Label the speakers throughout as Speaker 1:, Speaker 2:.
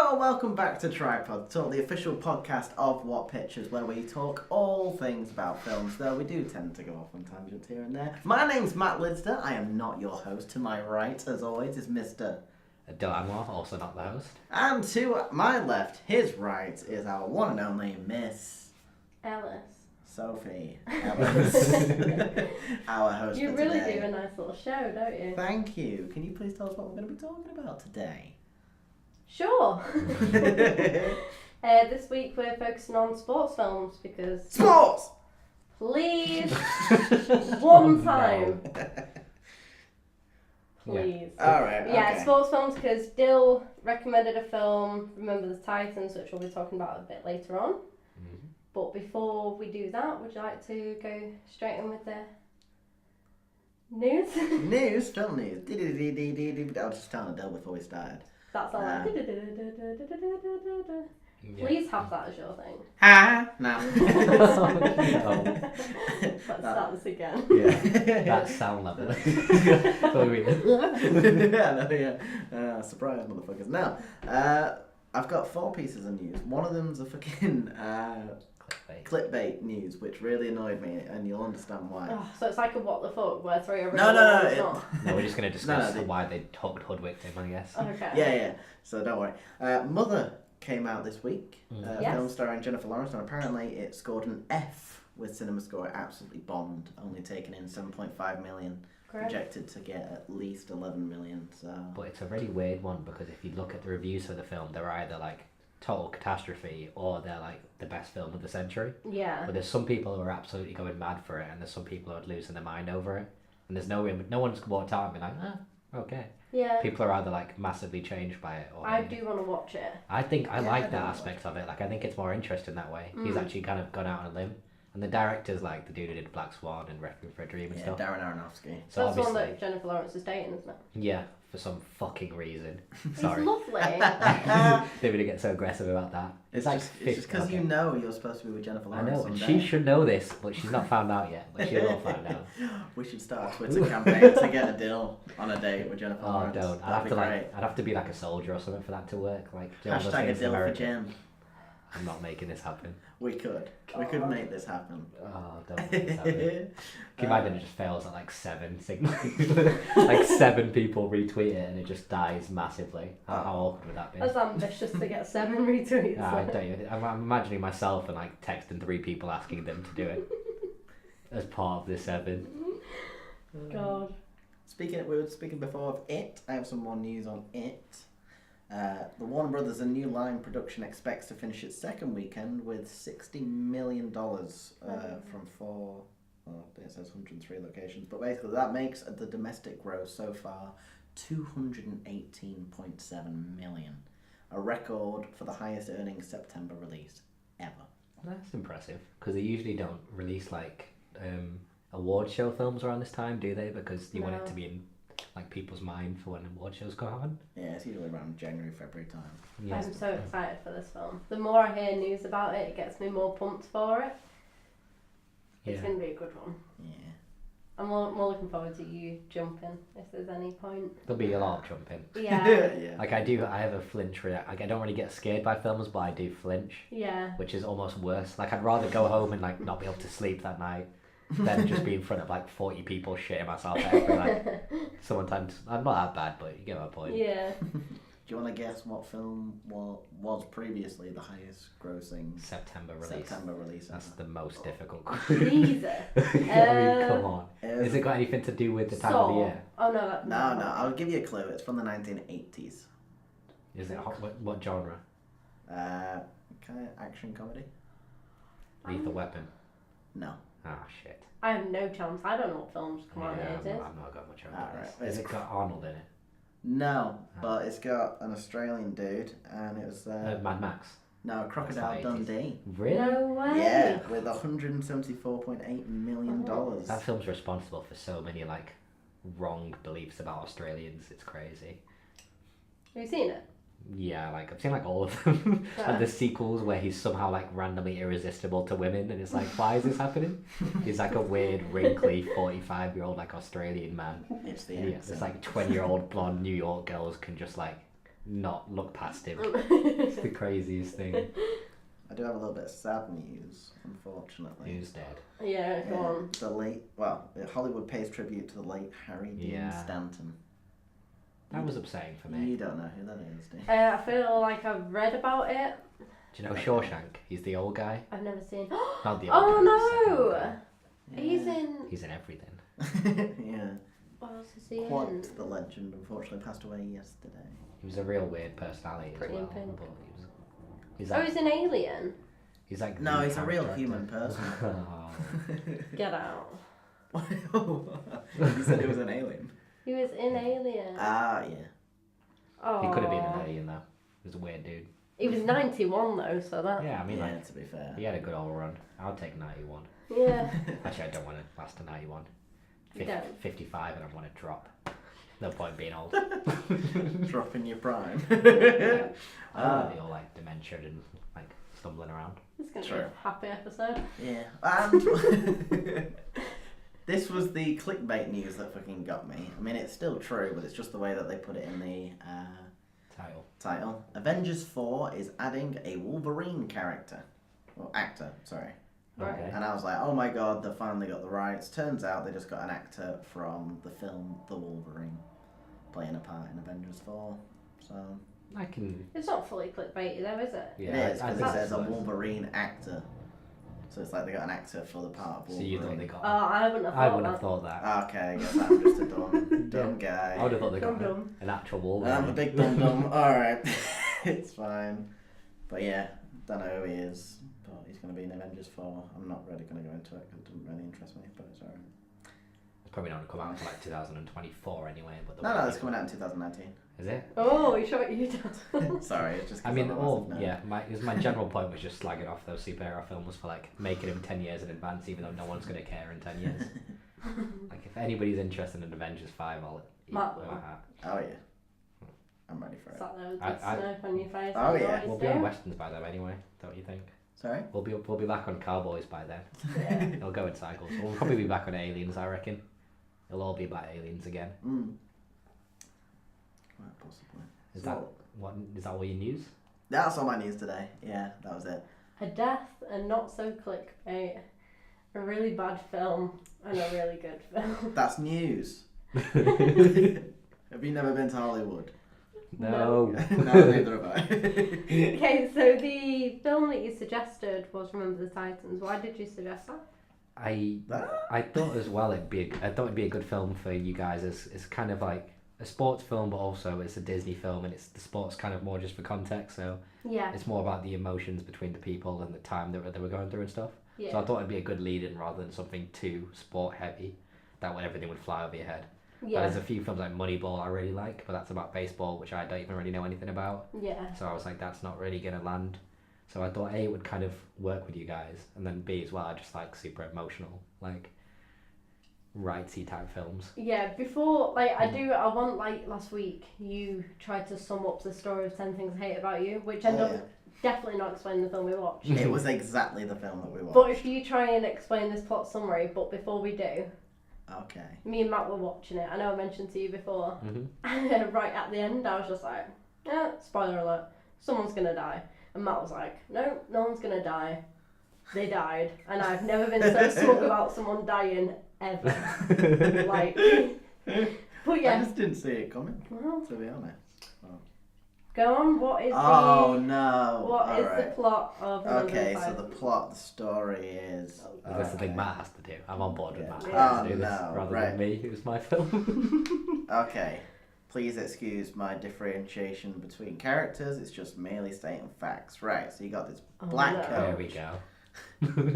Speaker 1: So, welcome back to Tripod Talk, the official podcast of What Pictures, where we talk all things about films, though we do tend to go off on tangents here and there. My name's Matt Lidster. I am not your host. To my right, as always, is Mr.
Speaker 2: Dylan, also not the host.
Speaker 1: And to my left, his right, is our one and only Miss
Speaker 3: Alice.
Speaker 1: Sophie Ellis, our host
Speaker 3: You
Speaker 1: for
Speaker 3: really
Speaker 1: today.
Speaker 3: do a nice little show, don't you?
Speaker 1: Thank you. Can you please tell us what we're going to be talking about today?
Speaker 3: Sure. This week we're focusing on sports films because...
Speaker 1: Sports!
Speaker 3: Please! One time. Please.
Speaker 1: Yeah. Alright,
Speaker 3: Yeah,
Speaker 1: okay.
Speaker 3: sports films because Dill recommended a film, Remember the Titans, which we'll be talking about a bit later on.
Speaker 2: Mm-hmm.
Speaker 3: But before we do that, would you like to go straight in with the news?
Speaker 1: News, film news. I was just telling Adele before we started.
Speaker 3: That sounds like... Please have that as your thing.
Speaker 1: Ha! No.
Speaker 3: Let's start this again.
Speaker 1: Yeah.
Speaker 2: That sound level.
Speaker 1: Surprise, motherfuckers. Now, I've got 4 pieces of news. One of them's a fucking clickbait news, which really annoyed me, and you'll understand why.
Speaker 3: Oh, so it's like a what the fuck, where 3 are real
Speaker 1: No,
Speaker 3: and one's not.
Speaker 2: No, we're just going to discuss
Speaker 1: No,
Speaker 2: why they hoodwinked him, I guess.
Speaker 3: Okay.
Speaker 1: Yeah. So don't worry. Mother came out this week.
Speaker 3: Yes.
Speaker 1: Film starring Jennifer Lawrence, and apparently it scored an F with Cinema Score. It absolutely bombed, only taking in 7.5 million.
Speaker 3: Great.
Speaker 1: Projected to get at least 11 million. So.
Speaker 2: But it's a really weird one because if you look at the reviews for the film, they're either like total catastrophe or they're like the best film of the century.
Speaker 3: Yeah.
Speaker 2: But there's some people who are absolutely going mad for it, and there's some people who are losing their mind over it. And there's no one's walked out and been like, okay.
Speaker 3: Yeah.
Speaker 2: People are either like massively changed by it, or
Speaker 3: I do want to watch it.
Speaker 2: I think I
Speaker 1: Yeah,
Speaker 2: like
Speaker 1: I
Speaker 2: that
Speaker 1: don't
Speaker 2: aspect of it. Like, I think it's more interesting that way.
Speaker 3: Mm.
Speaker 2: He's actually kind of gone out on a limb. And the director's like the dude who did Black Swan and Requiem for a Dream and
Speaker 1: Yeah,
Speaker 2: stuff.
Speaker 1: Darren Aronofsky.
Speaker 2: So
Speaker 3: That's the one
Speaker 2: obviously,
Speaker 3: that Jennifer Lawrence is dating, isn't it?
Speaker 2: yeah, for some fucking reason.
Speaker 3: He's
Speaker 2: Sorry.
Speaker 3: lovely.
Speaker 2: They really get so aggressive about that.
Speaker 1: It's
Speaker 2: like
Speaker 1: just because
Speaker 2: okay.
Speaker 1: you know you're supposed to be with Jennifer
Speaker 2: I
Speaker 1: Lawrence
Speaker 2: know, and
Speaker 1: someday.
Speaker 2: she should know this, but she's not found out yet. But she will find out.
Speaker 1: We should start a Twitter campaign to get a deal on a date with Jennifer
Speaker 2: Oh,
Speaker 1: Lawrence.
Speaker 2: don't.
Speaker 1: That'd be great.
Speaker 2: I'd have to be like a soldier or something for that to work. Like
Speaker 1: Hashtag a deal for Jen.
Speaker 2: I'm not making this happen.
Speaker 1: We could. We could make this happen.
Speaker 2: Oh, don't make this happen. Can you imagine it just fails at like 7 signals? Like 7 people retweet it and it just dies massively. How awkward would that be?
Speaker 3: That's ambitious to get 7 retweets.
Speaker 2: I don't even, I'm imagining myself and like texting 3 people asking them to do it as part of the 7.
Speaker 3: God.
Speaker 1: We were speaking before of It. I have some more news on It. The Warner Brothers and New Line production expects to finish its second weekend with $60 million from 4, well, it says 103 locations, but basically that makes the domestic gross so far $218.7 million, a record for the highest earning September release ever.
Speaker 2: That's impressive because they usually don't release like award show films around this time, do they? Because you want it to be in like people's mind for when award shows go on.
Speaker 1: Yeah, it's usually around January, February time.
Speaker 2: Yes.
Speaker 3: I'm so excited for this film. The more I hear news about it, it gets me more pumped for it. It's going to be a good one.
Speaker 1: Yeah.
Speaker 3: I'm more looking forward to you jumping, if there's any point.
Speaker 2: There'll be a lot of jumping.
Speaker 3: Yeah.
Speaker 1: Yeah.
Speaker 2: Like I have a flinch like I don't really get scared by films, but I do flinch,
Speaker 3: Yeah.
Speaker 2: which is almost worse. Like I'd rather go home and like not be able to sleep that night than just be in front of like 40 people shitting myself out every like sometimes. I'm not that bad, but you get my point.
Speaker 3: Yeah.
Speaker 1: Do you want to guess what film was previously the highest grossing
Speaker 2: September release. That's the most difficult.
Speaker 3: Jesus.
Speaker 2: I mean, come on. Has it got anything to do with the time of the year?
Speaker 3: Oh no.
Speaker 1: No. I'll give you a clue. It's from the 1980s.
Speaker 2: Is it what genre?
Speaker 1: Kind of action comedy.
Speaker 2: Lethal Weapon.
Speaker 1: No.
Speaker 2: Ah, shit.
Speaker 3: I have no chance. I don't know what films come out
Speaker 2: Yeah,
Speaker 3: nowadays.
Speaker 2: I've not got much on
Speaker 1: Alright,
Speaker 2: this. Has it got Arnold in it?
Speaker 1: No, but it's got an Australian dude, and it was
Speaker 2: Mad Max.
Speaker 1: no Crocodile
Speaker 2: That's like
Speaker 1: Dundee.
Speaker 2: Really?
Speaker 3: No way.
Speaker 1: Yeah, with $174.8 million.
Speaker 2: That film's responsible for so many like wrong beliefs about Australians. It's crazy.
Speaker 3: Have you seen it?
Speaker 2: Yeah, like I've seen like all of them.
Speaker 3: Yeah.
Speaker 2: Like the sequels where he's somehow like randomly irresistible to women, and it's like, why is this happening? He's like a weird, wrinkly 45-year-old like Australian man.
Speaker 1: It's the
Speaker 2: And
Speaker 1: accent.
Speaker 2: it's like 20-year-old blonde New York girls can just like not look past him. It's the craziest thing.
Speaker 1: I do have a little bit of sad news, unfortunately.
Speaker 2: Who's dead?
Speaker 3: Yeah, go on.
Speaker 1: The late, Hollywood pays tribute to the late Harry Dean
Speaker 2: Yeah.
Speaker 1: Stanton.
Speaker 2: That was upsetting for me.
Speaker 1: You don't know who that is, do you?
Speaker 3: I feel like I've read about it.
Speaker 2: Do you know Shawshank? He's the old guy.
Speaker 3: I've never seen.
Speaker 2: Not the old guy. the second old guy.
Speaker 3: He's in.
Speaker 2: He's in everything.
Speaker 1: Yeah.
Speaker 3: What else is he in?
Speaker 1: Quite the legend, unfortunately passed away yesterday.
Speaker 2: He was a real weird personality
Speaker 3: Pretty
Speaker 2: as
Speaker 3: in
Speaker 2: well.
Speaker 3: pink.
Speaker 2: But he's
Speaker 3: Oh, he's in Alien.
Speaker 2: he's like
Speaker 1: No,
Speaker 2: the
Speaker 1: he's a real
Speaker 2: character
Speaker 1: human
Speaker 2: actor.
Speaker 1: person.
Speaker 2: Oh.
Speaker 3: Get out.
Speaker 1: You said he was an alien.
Speaker 3: He was in Alien.
Speaker 1: Ah, yeah.
Speaker 3: Oh.
Speaker 2: He could have been an alien though. He was a weird dude.
Speaker 3: He was 91 though, so that.
Speaker 2: Yeah, I mean
Speaker 1: Yeah,
Speaker 2: like
Speaker 1: to be fair.
Speaker 2: he had a good old run. I'll take 91.
Speaker 3: Yeah.
Speaker 2: Actually, I don't want to last to 91.
Speaker 3: You don't.
Speaker 2: 55 and I want to drop. No point being old.
Speaker 1: Dropping your prime.
Speaker 2: I don't want to be all like dementia and like stumbling around.
Speaker 3: It's gonna
Speaker 1: True.
Speaker 3: be a happy episode.
Speaker 1: Yeah. And this was the clickbait news that fucking got me. I mean, it's still true, but it's just the way that they put it in the title. Avengers 4 is adding a Wolverine character. Well, actor, sorry.
Speaker 3: Right.
Speaker 2: Okay.
Speaker 1: And I was like, oh my god, they finally got the rights. Turns out they just got an actor from the film The Wolverine playing a part in Avengers 4. So,
Speaker 2: I can.
Speaker 3: It's not fully clickbaity though, is it?
Speaker 2: Yeah,
Speaker 1: it is,
Speaker 2: I
Speaker 1: because
Speaker 2: think
Speaker 1: it says a
Speaker 2: so.
Speaker 1: Wolverine actor. So it's like they got an actor for the part of
Speaker 2: So
Speaker 1: Wolverine.
Speaker 2: you thought they got?
Speaker 3: Oh, I wouldn't have thought
Speaker 2: I wouldn't
Speaker 3: that.
Speaker 2: have thought that.
Speaker 1: Okay, I guess I'm just a dumb guy.
Speaker 2: I would have thought they got
Speaker 3: Dum-dum.
Speaker 2: an actual Wolverine.
Speaker 1: I'm a big dum-dum. Alright. It's fine. But yeah, don't know who he is. But he's going to be in Avengers 4. I'm not really going to go into it because it doesn't really interest me. But it's alright.
Speaker 2: It's probably not going to come out until like 2024 anyway. But
Speaker 1: No, it's coming out in 2019.
Speaker 2: Is it?
Speaker 3: Oh, you shot you down.
Speaker 1: Sorry, it's just 'cause
Speaker 2: I mean,
Speaker 1: I'm a
Speaker 2: all
Speaker 1: massive nerd.
Speaker 2: yeah. My general point was just slagging off those superhero films for like making them 10 years in advance, even though no one's going to care in 10 years. Like if anybody's interested in Avengers 5, I'll eat
Speaker 3: Matt
Speaker 2: my
Speaker 3: will.
Speaker 2: hat.
Speaker 1: Oh yeah. I'm ready for it.
Speaker 3: Sat there with
Speaker 2: I-
Speaker 3: the smoke on your face.
Speaker 1: Oh,
Speaker 3: as you
Speaker 1: yeah.
Speaker 3: always
Speaker 2: We'll
Speaker 3: do.
Speaker 2: be on westerns by then anyway, don't you think?
Speaker 1: Sorry?
Speaker 2: We'll be back on Cowboys by then.
Speaker 3: Yeah.
Speaker 2: It'll go in cycles. We'll probably be back on Aliens, I reckon. It'll all be about aliens again.
Speaker 1: Quite possibly.
Speaker 2: Is
Speaker 1: So,
Speaker 2: that all your news?
Speaker 1: that's all my news today. Yeah, that was it.
Speaker 3: A death and not so clickbait. A really bad film and a really good film.
Speaker 1: That's news. Have you never been to Hollywood?
Speaker 2: No.
Speaker 1: No, neither have I.
Speaker 3: Okay, so the film that you suggested was Remember the Titans. Why did you suggest that?
Speaker 2: I thought as well it'd be a good film for you guys. It's kind of like a sports film, but also it's a Disney film, and it's the sports kind of more just for context. So
Speaker 3: Yeah.
Speaker 2: it's more about the emotions between the people and the time that they were going through and stuff.
Speaker 3: Yeah.
Speaker 2: So I thought it'd be a good lead-in rather than something too sport heavy. That way everything would fly over your head.
Speaker 3: Yeah.
Speaker 2: There's a few films like Moneyball I really like, but that's about baseball, which I don't even really know anything about.
Speaker 3: Yeah.
Speaker 2: So I was like, that's not really gonna land. So I thought A, it would kind of work with you guys, and then B as well, I just like super emotional, like rightsy type films.
Speaker 3: Yeah, before, like, I want, like, last week, you tried to sum up the story of 10 Things I Hate About You, which ended up definitely not explaining the film we watched.
Speaker 1: It was exactly the film that we watched.
Speaker 3: But if you try and explain this plot summary, but before we do,
Speaker 1: Okay.
Speaker 3: me and Matt were watching it. I know I mentioned to you before.
Speaker 2: Mm-hmm.
Speaker 3: Right at the end, I was just like, spoiler alert, someone's gonna die. And Matt was like, no one's gonna die. They died. And I've never been so smug about someone dying ever. Like, but
Speaker 1: I
Speaker 3: yeah.
Speaker 1: just didn't see it coming,
Speaker 3: Well,
Speaker 1: to be honest.
Speaker 3: go on, what is
Speaker 1: Oh
Speaker 3: the
Speaker 1: no!
Speaker 3: what is the
Speaker 1: Alright.
Speaker 3: plot of Remember
Speaker 1: Okay,
Speaker 3: the
Speaker 1: so the
Speaker 3: Titans?
Speaker 1: plot, the story is.
Speaker 2: That's the thing Matt has to do. I'm on board with
Speaker 1: Yeah.
Speaker 2: Matt.
Speaker 3: Yeah.
Speaker 2: He has to
Speaker 1: Oh,
Speaker 2: do this
Speaker 1: no,
Speaker 2: rather
Speaker 1: right.
Speaker 2: than me. It was my film.
Speaker 1: Okay, please excuse my differentiation between characters. It's just merely stating facts. Right. So you got this
Speaker 3: Oh,
Speaker 1: black
Speaker 3: no.
Speaker 2: There
Speaker 1: coach.
Speaker 2: we go.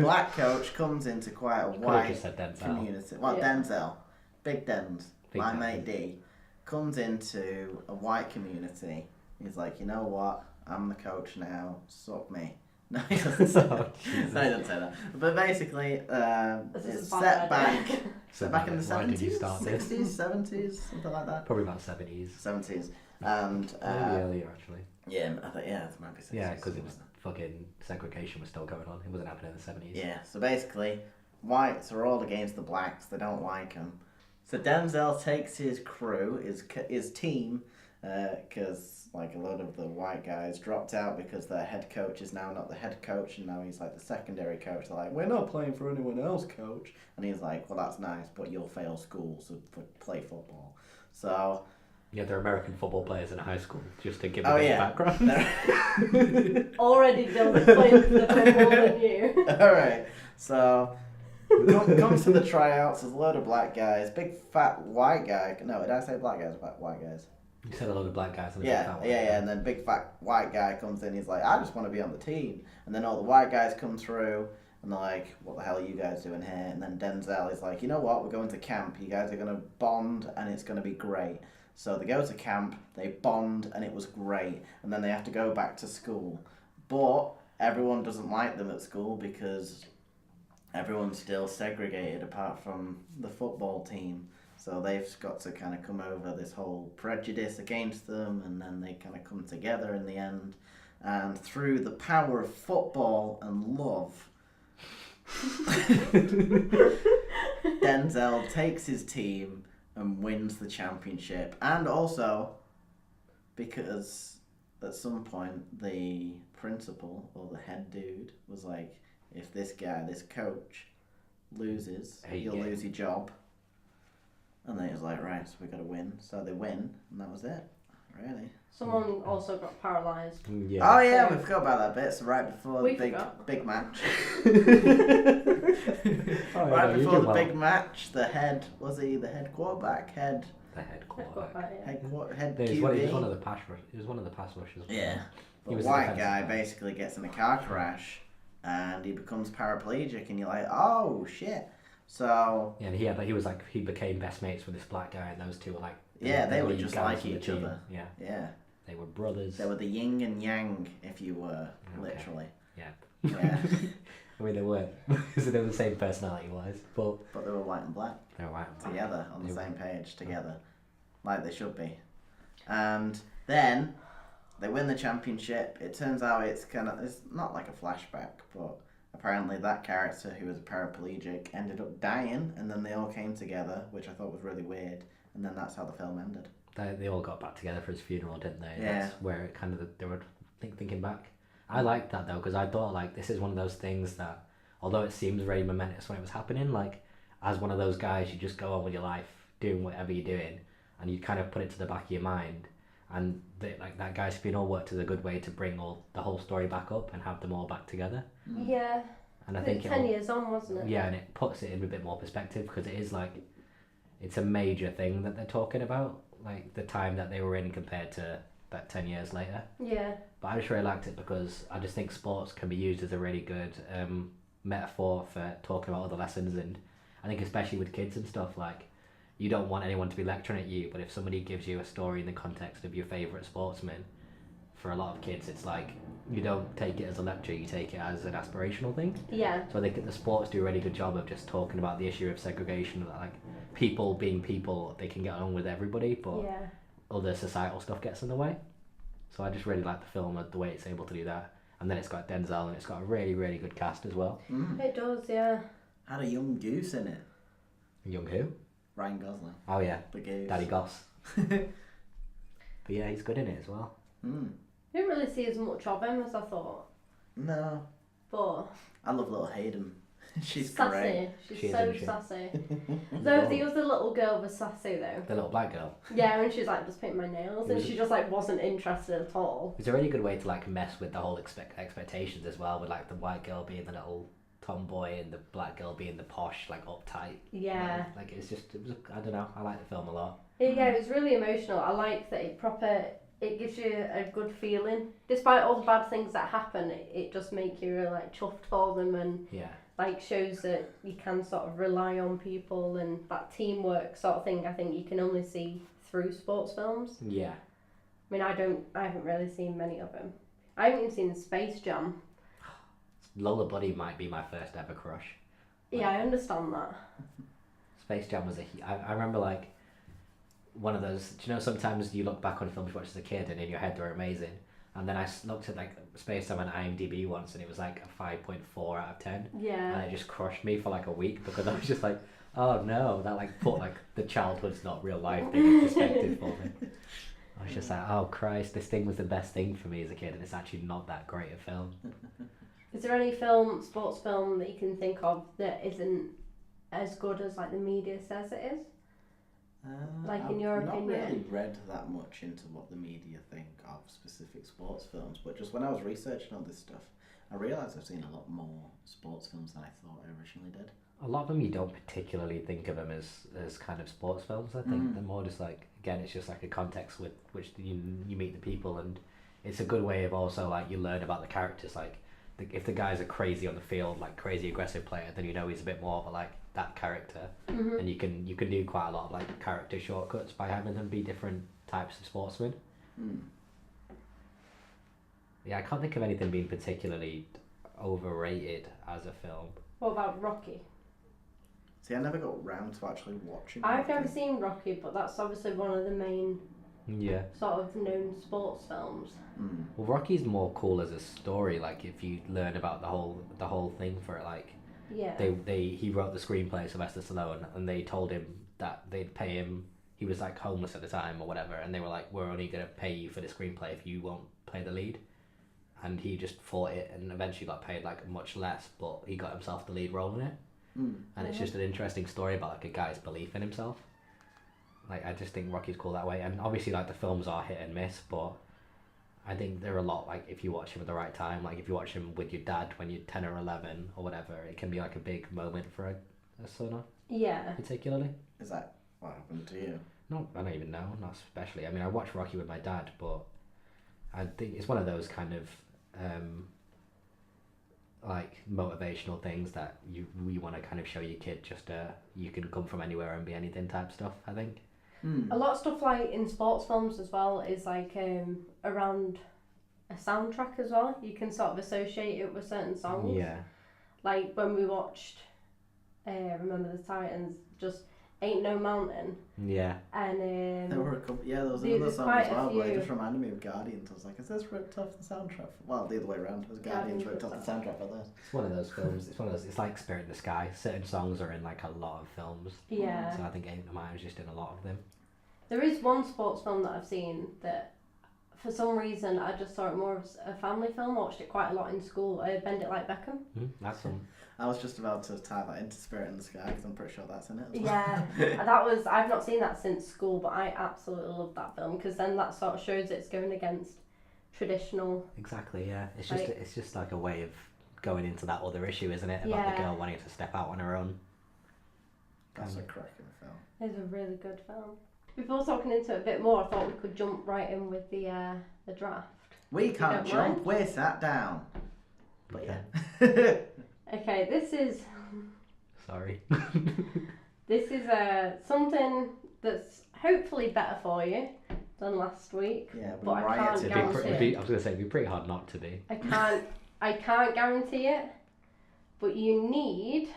Speaker 1: Black coach comes into quite a
Speaker 2: Could have
Speaker 1: white
Speaker 2: just said Denzel.
Speaker 1: community. Well,
Speaker 3: Yeah.
Speaker 1: Denzel, Big Denz,
Speaker 2: Big
Speaker 1: my
Speaker 2: Denz.
Speaker 1: mate D, comes into a white community. He's like, you know what? I'm the coach now. Suck me. No, he doesn't say that.
Speaker 2: Oh, Jesus.
Speaker 1: No, he doesn't say that. But basically,
Speaker 3: This is
Speaker 1: it's
Speaker 3: a bad
Speaker 1: set
Speaker 3: idea.
Speaker 1: back, set back in the
Speaker 2: Why did you
Speaker 1: 70s,
Speaker 2: start this?
Speaker 1: 60s, 70s, something like that.
Speaker 2: Probably about 70s.
Speaker 1: 70s. And
Speaker 2: Maybe earlier, actually.
Speaker 1: yeah, I think it might be 60s.
Speaker 2: Yeah, because it was fucking segregation was still going on. It wasn't happening in the 70s.
Speaker 1: Yeah, so basically, whites are all against the blacks. They don't like them. So Denzel takes his crew, his team, because like a lot of the white guys dropped out because their head coach is now not the head coach, and now he's like the secondary coach. They're like, we're not playing for anyone else, coach. And he's like, well, that's nice, but you'll fail school, so play football. So
Speaker 2: Yeah, they're American football players in high school, just to give
Speaker 1: Oh,
Speaker 2: a bit
Speaker 1: yeah.
Speaker 2: of background.
Speaker 3: Already Dylan's playing the football than you.
Speaker 1: all right, so comes to the tryouts. There's a load of black guys, big fat white guy. No, did I say black guys? White guys.
Speaker 2: You said a lot of black guys. And a big
Speaker 1: Yeah,
Speaker 2: fat
Speaker 1: yeah,
Speaker 2: one.
Speaker 1: yeah. And then big fat white guy comes in. He's like, I just want to be on the team. And then all the white guys come through, and they're like, what the hell are you guys doing here? And then Denzel is like, you know what? We're going to camp. You guys are going to bond, and it's going to be great. So they go to camp, they bond, and it was great. And then they have to go back to school. But everyone doesn't like them at school because everyone's still segregated apart from the football team. So they've got to kind of come over this whole prejudice against them, and then they kind of come together in the end. And through the power of football and love, Denzel takes his team and wins the championship. And also, because at some point the principal or the head dude was like, if this guy, this coach, loses, you'll lose your job. And then he was like, right, so we got to win. So they win, and that was it, really.
Speaker 3: Someone also got paralysed.
Speaker 2: Yeah.
Speaker 1: Oh yeah, we forgot about that bit. So right before
Speaker 3: We
Speaker 1: the
Speaker 3: forgot.
Speaker 1: big match,
Speaker 2: Oh, yeah,
Speaker 1: right
Speaker 2: no, you
Speaker 1: before
Speaker 2: did
Speaker 1: the
Speaker 2: well.
Speaker 1: big match, the head was he the head quarterback, head
Speaker 2: The head quarterback.
Speaker 1: head
Speaker 2: He
Speaker 1: QB.
Speaker 2: was one of the pass rush. He was one of the pass rushers.
Speaker 1: Yeah,
Speaker 2: He
Speaker 1: the
Speaker 2: was a
Speaker 1: white
Speaker 2: defensive
Speaker 1: guy
Speaker 2: guy.
Speaker 1: basically gets in a car crash, and he becomes paraplegic, and you're like, oh shit. So
Speaker 2: Yeah, and he became best mates with this black guy, and those two were like.
Speaker 1: yeah, they
Speaker 2: the
Speaker 1: were
Speaker 2: lead
Speaker 1: just
Speaker 2: guys
Speaker 1: like
Speaker 2: from the
Speaker 1: each
Speaker 2: team.
Speaker 1: other.
Speaker 2: Yeah,
Speaker 1: Yeah,
Speaker 2: they were brothers.
Speaker 1: they were the yin and yang, if you were,
Speaker 2: Okay.
Speaker 1: literally.
Speaker 2: Yeah.
Speaker 1: Yeah,
Speaker 2: I mean, they weren't, because they were the same personality-wise, but
Speaker 1: but they were white and black.
Speaker 2: they were white.
Speaker 1: Together on the
Speaker 2: They
Speaker 1: same page, together, like they should be. And then they win the championship. It turns out it's not like a flashback, but apparently that character who was a paraplegic ended up dying, and then they all came together, which I thought was really weird. And then that's how the film ended.
Speaker 2: They all got back together for his funeral, didn't they?
Speaker 1: Yeah.
Speaker 2: That's where it kind of they were thinking back. I liked that though, because I thought like this is one of those things that, although it seems very momentous when it was happening, like as one of those guys, you just go on with your life, doing whatever you're doing, and you kind of put it to the back of your mind. And like that guy's funeral worked as a good way to bring the whole story back up and have them all back together.
Speaker 3: Yeah.
Speaker 2: And I
Speaker 3: It
Speaker 2: think
Speaker 3: was 10 years on, wasn't it?
Speaker 2: yeah, and it puts it in a bit more perspective because it is like, it's a major thing that they're talking about, like the time that they were in compared to about 10 years later.
Speaker 3: Yeah.
Speaker 2: But I just really liked it because I just think sports can be used as a really good metaphor for talking about other lessons, and I think especially with kids and stuff, like you don't want anyone to be lecturing at you, but if somebody gives you a story in the context of your favourite sportsman, for a lot of kids it's like you don't take it as a lecture, you take it as an aspirational thing.
Speaker 3: Yeah.
Speaker 2: So I think the sports do a really good job of just talking about the issue of segregation, that like people being people, they can get along with everybody, but
Speaker 3: Yeah.
Speaker 2: other societal stuff gets in the way. So I just really like the film and the way it's able to do that. And then it's got Denzel, and it's got a really, really good cast as well.
Speaker 3: It does, yeah.
Speaker 1: Had a young goose in it.
Speaker 2: Young who?
Speaker 1: Ryan Gosling,
Speaker 2: Oh yeah,
Speaker 1: the goose.
Speaker 2: Daddy Goss. But yeah, he's good in it as well.
Speaker 3: Didn't really see as much of him as I thought.
Speaker 1: No,
Speaker 3: But
Speaker 1: I love little Hayden. She's
Speaker 3: sassy.
Speaker 1: great.
Speaker 3: She's
Speaker 2: She is,
Speaker 3: so
Speaker 2: isn't she?
Speaker 3: sassy. Though the other little girl was sassy though.
Speaker 2: The little black girl.
Speaker 3: Yeah, and she's like, just paint my nails,
Speaker 2: It
Speaker 3: and
Speaker 2: was-
Speaker 3: she just like wasn't interested at all.
Speaker 2: It's a really good way to like mess with the whole expectations as well, with like the white girl being the little tomboy and the black girl being the posh, like uptight.
Speaker 3: Yeah.
Speaker 2: Like it was I don't know, I like the film a lot.
Speaker 3: Yeah, it was really emotional. I like that it gives you a good feeling. Despite all the bad things that happen, it just makes you really like chuffed for them, and
Speaker 2: Yeah.
Speaker 3: like shows that you can sort of rely on people, and that teamwork sort of thing I think you can only see through sports films.
Speaker 2: Yeah.
Speaker 3: I mean, I haven't really seen many of them. I haven't even seen Space Jam.
Speaker 2: Lola Bunny might be my first ever crush.
Speaker 3: Yeah, I understand that.
Speaker 2: Space Jam was I remember like one of those, do you know sometimes you look back on films you watched as a kid and in your head they're amazing, and then I looked at like Space Jam on IMDb once and it was like a 5.4 out of 10, and
Speaker 3: Yeah.
Speaker 2: it just crushed me for like a week because I was just like, oh no, that like put like the childhood's not real life thing in perspective for me. I was just like, oh Christ, this thing was the best thing for me as a kid, and it's actually not that great a film.
Speaker 3: Is there any sports film that you can think of that isn't as good as like the media says it is? Like in your
Speaker 1: I've not
Speaker 3: opinion?
Speaker 1: really read that much into what the media think of specific sports films, but just when I was researching all this stuff, I realised I've seen a lot more sports films than I thought I originally did.
Speaker 2: A lot of them you don't particularly think of them as kind of sports films. I think they're more just like, again, it's just like a context with which you meet the people, and it's a good way of also like you learn about the characters. Like if the guy's a crazy on the field, like crazy aggressive player, then you know he's a bit more of a like that character, and you can do quite a lot of like character shortcuts by having them be different types of sportsmen. Yeah, I can't think of anything being particularly overrated as a film.
Speaker 3: What about Rocky?
Speaker 1: See, I never got round to actually watching
Speaker 3: I've
Speaker 1: Rocky.
Speaker 3: never seen Rocky, but that's obviously one of the main sort of known sports films.
Speaker 2: Well, Rocky's more cool as a story. Like if you learn about the whole thing for it, like he wrote the screenplay, Sylvester Stallone, and they told him that they'd pay him. He was like homeless at the time or whatever, and they were like, "We're only gonna pay you for the screenplay if you won't play the lead." And he just fought it, and eventually got paid like much less, but he got himself the lead role in it. And it's just an interesting story about like a guy's belief in himself. Like I just think Rocky's cool that way, and obviously like the films are hit and miss, but I think they're a lot like if you watch him at the right time, like if you watch him with your dad when you're 10 or 11 or whatever, it can be like a big moment for a son.
Speaker 3: Yeah.
Speaker 2: Particularly.
Speaker 1: Is that what happened to you?
Speaker 2: No, I don't even know, not especially. I mean, I watched Rocky with my dad, but I think it's one of those kind of like motivational things that you want to kind of show your kid just you can come from anywhere and be anything type stuff, I think.
Speaker 3: A lot of stuff like in sports films as well is like around a soundtrack as well. You can sort of associate it with certain songs.
Speaker 2: Yeah.
Speaker 3: Like when we watched Remember the Titans, just Ain't No Mountain.
Speaker 2: Yeah.
Speaker 3: And
Speaker 1: there were a couple. Yeah, there was another song as well, but it just reminded me of Guardians. I was like, is this ripped off the soundtrack? Well, the other way around. It was Guardians ripped off the soundtrack for this.
Speaker 2: It's one of those films. It's like Spirit in the Sky. Certain songs are in like a lot of films.
Speaker 3: Yeah.
Speaker 2: So I think Ain't No Mountain was just in a lot of them.
Speaker 3: There is one sports film that I've seen that, for some reason, I just saw it more as a family film. I watched it quite a lot in school. Bend It Like Beckham.
Speaker 2: That's one.
Speaker 1: I was just about to tie that into Spirit in the Sky because I'm pretty sure that's in it as well.
Speaker 3: Yeah, I've not seen that since school, but I absolutely love that film because then that sort of shows it's going against traditional.
Speaker 2: Exactly, yeah. It's just like a way of going into that other issue, isn't it? About the girl wanting to step out on her own.
Speaker 1: That's a cracking film.
Speaker 3: It's a really good film. Before talking into it a bit more, I thought we could jump right in with the draft.
Speaker 1: We can't jump, we're sat down. But yeah.
Speaker 3: Okay, this is...
Speaker 2: Sorry.
Speaker 3: This is something that's hopefully better for you than last week.
Speaker 1: Yeah,
Speaker 3: but I can't guarantee it.
Speaker 2: I was going to say, it'd be pretty hard not to be.
Speaker 3: I can't guarantee it, but you need...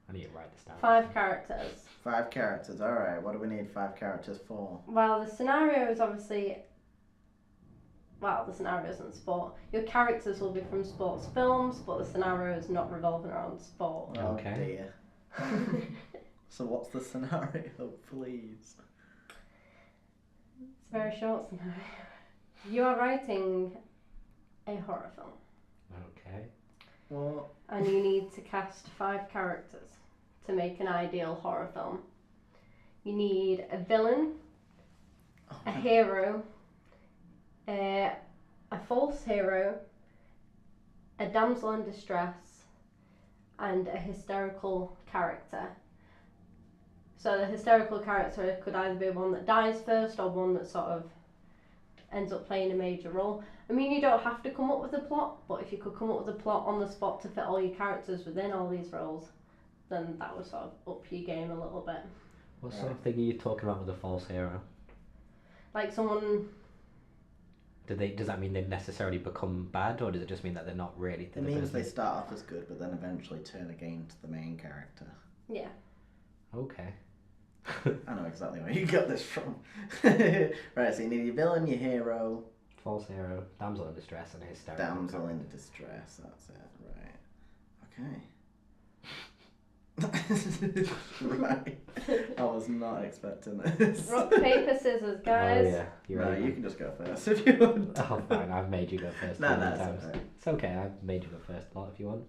Speaker 2: I need to write this down.
Speaker 3: 5 characters.
Speaker 1: 5 characters, alright. What do we need 5 characters for?
Speaker 3: Well, the scenario is obviously... Well, the scenario isn't sport. Your characters will be from sports films, but the scenario is not revolving around sport.
Speaker 1: Oh
Speaker 2: Okay.
Speaker 1: dear. So what's the scenario, please?
Speaker 3: It's a very short scenario. You are writing a horror film.
Speaker 2: Okay.
Speaker 1: What?
Speaker 3: And you need to cast 5 characters to make an ideal horror film. You need a villain, a hero, a false hero, a damsel in distress, and a hysterical character. So the hysterical character could either be one that dies first or one that sort of ends up playing a major role. I mean, you don't have to come up with a plot, but if you could come up with a plot on the spot to fit all your characters within all these roles, then that would sort of up your game a little bit.
Speaker 2: What sort of thing are you talking about with a false hero?
Speaker 3: Like someone...
Speaker 2: Does that mean they necessarily become bad, or does it just mean that they're not really?
Speaker 1: It means they start off as good, but then eventually turn against the main character.
Speaker 3: Yeah.
Speaker 2: Okay.
Speaker 1: I know exactly where you got this from. Right, so you need your villain, your hero.
Speaker 2: False hero, damsel in distress, and a hysterical.
Speaker 1: Damsel in distress, that's it, right. Right. I was not expecting this.
Speaker 3: Rock, paper, scissors, guys.
Speaker 2: Oh yeah, you're
Speaker 1: No,
Speaker 2: right.
Speaker 1: you can just go first if you want.
Speaker 2: Oh fine, I've made you go first.
Speaker 1: No,
Speaker 2: too many
Speaker 1: that's
Speaker 2: times.
Speaker 1: alright.
Speaker 2: It's okay. I've made you go first a lot if you want.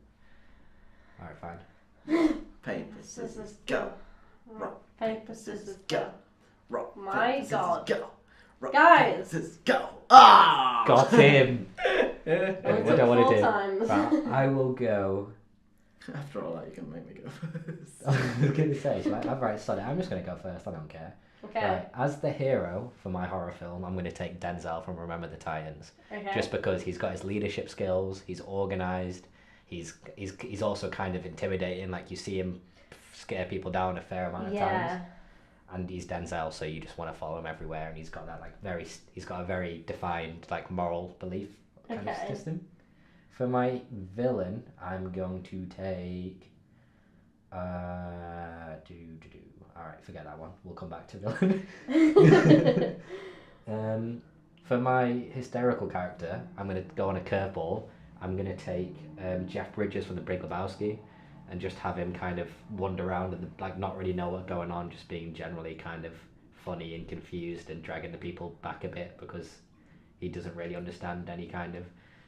Speaker 2: All right, fine.
Speaker 1: Paper, scissors, go. Rock,
Speaker 3: paper, scissors, go.
Speaker 1: Rock,
Speaker 3: My
Speaker 1: paper,
Speaker 3: God.
Speaker 1: scissors, go. Rock,
Speaker 3: Guys.
Speaker 1: paper, scissors, go. Ah!
Speaker 2: Got him.
Speaker 3: Only
Speaker 2: What
Speaker 3: took
Speaker 2: do I want
Speaker 3: 4
Speaker 2: to do?
Speaker 3: times.
Speaker 2: Right, I will go.
Speaker 1: After all that, you can make me go first.
Speaker 2: I was gonna say, right, sorry, I'm just gonna go first. I don't care.
Speaker 3: Okay.
Speaker 2: Right, as the hero for my horror film, I'm gonna take Denzel from Remember the Titans,
Speaker 3: Okay.
Speaker 2: just because he's got his leadership skills, he's organized, he's also kind of intimidating. Like you see him scare people down a fair amount of times, and he's Denzel, so you just want to follow him everywhere. And he's got that he's got a very defined like moral belief kind of
Speaker 3: Okay.
Speaker 2: system. For my villain, I'm going to take. Alright, forget that one. We'll come back to villain. For my hysterical character, I'm going to go on a curveball. I'm going to take Jeff Bridges from The Big Lebowski and just have him kind of wander around and like not really know what's going on, just being generally kind of funny and confused and dragging the people back a bit because he doesn't really understand any kind of.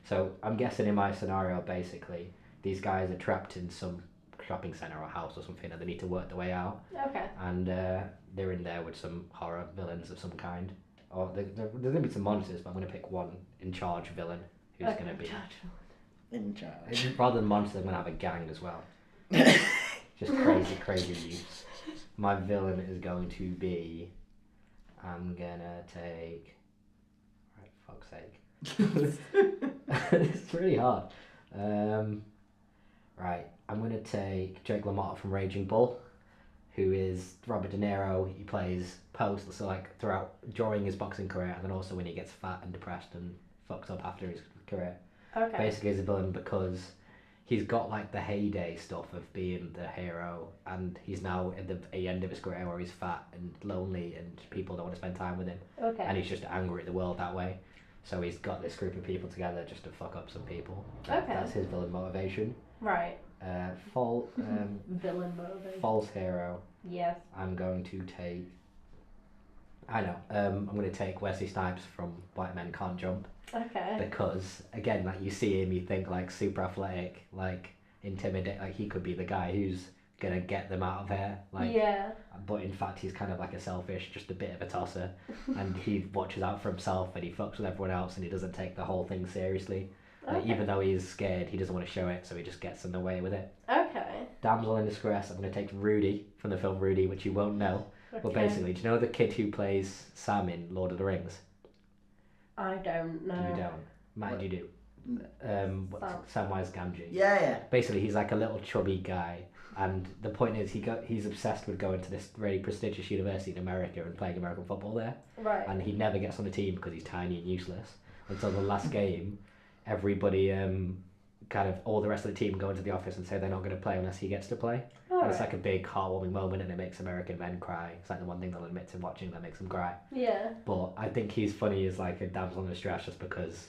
Speaker 2: So I'm guessing in my scenario, basically, these guys are trapped in some shopping centre or house or something and they need to work their way out.
Speaker 3: Okay.
Speaker 2: And they're in there with some horror villains of some kind. Or there's going to be some monsters, but I'm going to pick one in charge villain who's going to be...
Speaker 1: In charge.
Speaker 2: Rather than monsters, I'm going to have a gang as well. Just crazy youths. My villain is going to be... I'm going to take... Right, fuck's sake. It's really hard. Right, I'm going to take Jake LaMotta from Raging Bull, who is Robert De Niro. He plays post, so like throughout during his boxing career, and then also when he gets fat and depressed and fucks up after his career.
Speaker 3: Okay.
Speaker 2: Basically, he's a villain because he's got like the heyday stuff of being the hero, and he's now at the end of his career where he's fat and lonely, and people don't want to spend time with him,
Speaker 3: Okay.
Speaker 2: and he's just angry at the world that way. So he's got this group of people together just to fuck up some people.
Speaker 3: Okay.
Speaker 2: That's his villain motivation.
Speaker 3: Right.
Speaker 2: Villain
Speaker 3: motivation.
Speaker 2: False hero.
Speaker 3: Yes.
Speaker 2: I'm going to take. I know. I'm going to take Wesley Snipes from White Men Can't Jump
Speaker 3: Okay.
Speaker 2: because again, like you see him, you think like super athletic, like intimidate. Like he could be the guy who's gonna get them out of here. Like.
Speaker 3: Yeah.
Speaker 2: But in fact, he's kind of like a selfish, just a bit of a tosser, and he watches out for himself and he fucks with everyone else and he doesn't take the whole thing seriously. Like,
Speaker 3: Okay.
Speaker 2: even though he's scared, he doesn't want to show it, so he just gets in the way with it.
Speaker 3: Okay.
Speaker 2: Damsel in Distress, I'm going to take Rudy from the film Rudy, which you won't know.
Speaker 3: Okay.
Speaker 2: But basically, do you know the kid who plays Sam in Lord of the Rings?
Speaker 3: I don't know.
Speaker 2: You don't. Matt,
Speaker 1: What?
Speaker 2: you do. Samwise Gamgee.
Speaker 1: Yeah.
Speaker 2: Basically, he's like a little chubby guy, and the point is he's obsessed with going to this really prestigious university in America and playing American football there.
Speaker 3: Right.
Speaker 2: And he never gets on the team because he's tiny and useless until the last game. Everybody kind of all the rest of the team go into the office and say they're not going to play unless he gets to play. And it's like a big heartwarming moment and it makes American men cry. It's like the one thing they'll admit to watching that makes them cry.
Speaker 3: Yeah.
Speaker 2: But I think he's funny as like a damsel in distress just because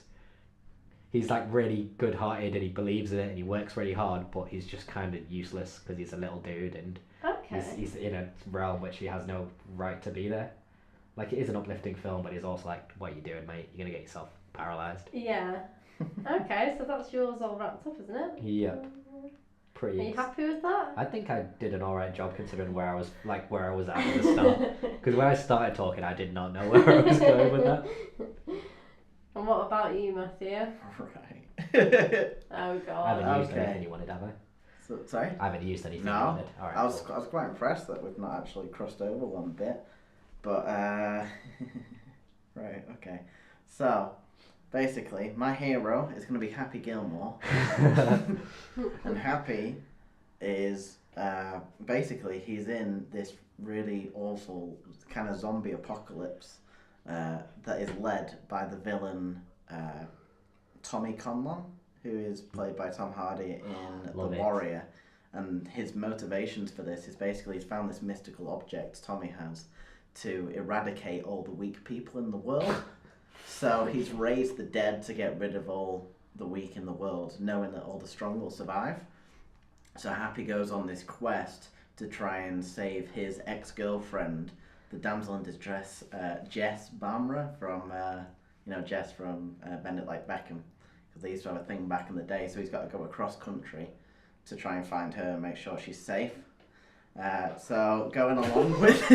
Speaker 2: he's like really good hearted and he believes in it and he works really hard, but he's just kind of useless because he's a little dude and
Speaker 3: Okay.
Speaker 2: he's in a realm which he has no right to be there. Like it is an uplifting film, but he's also like, what are you doing, mate? You're going to get yourself paralysed.
Speaker 3: Yeah. Okay, so that's yours all wrapped up, isn't it?
Speaker 2: Yep. Pretty.
Speaker 3: Are you happy with that?
Speaker 2: I think I did an alright job considering where I was at the start. Because when I started talking, I did not know where I was going with that.
Speaker 3: And what about you, Matthew?
Speaker 1: Right.
Speaker 3: Oh
Speaker 2: I
Speaker 3: god.
Speaker 2: haven't used
Speaker 1: Okay.
Speaker 2: anything you wanted, have I?
Speaker 1: Sorry?
Speaker 2: I haven't used anything you
Speaker 1: No.
Speaker 2: wanted. Alright.
Speaker 1: I was quite impressed that we've not actually crossed over one bit. But, right, okay. So, basically, my hero is going to be Happy Gilmore. And Happy is, basically, he's in this really awful kind of zombie apocalypse that is led by the villain Tommy Conlon, who is played by Tom Hardy in
Speaker 2: Love
Speaker 1: The
Speaker 2: it.
Speaker 1: Warrior. And his motivations for this is basically he's found this mystical object Tommy has to eradicate all the weak people in the world. So he's raised the dead to get rid of all the weak in the world, knowing that all the strong will survive. So Happy goes on this quest to try and save his ex-girlfriend, the damsel in distress, Jess Bamra from, Jess from Bend It Like Beckham, because they used to have a thing back in the day. So he's got to go across country to try and find her and make sure she's safe. So going along with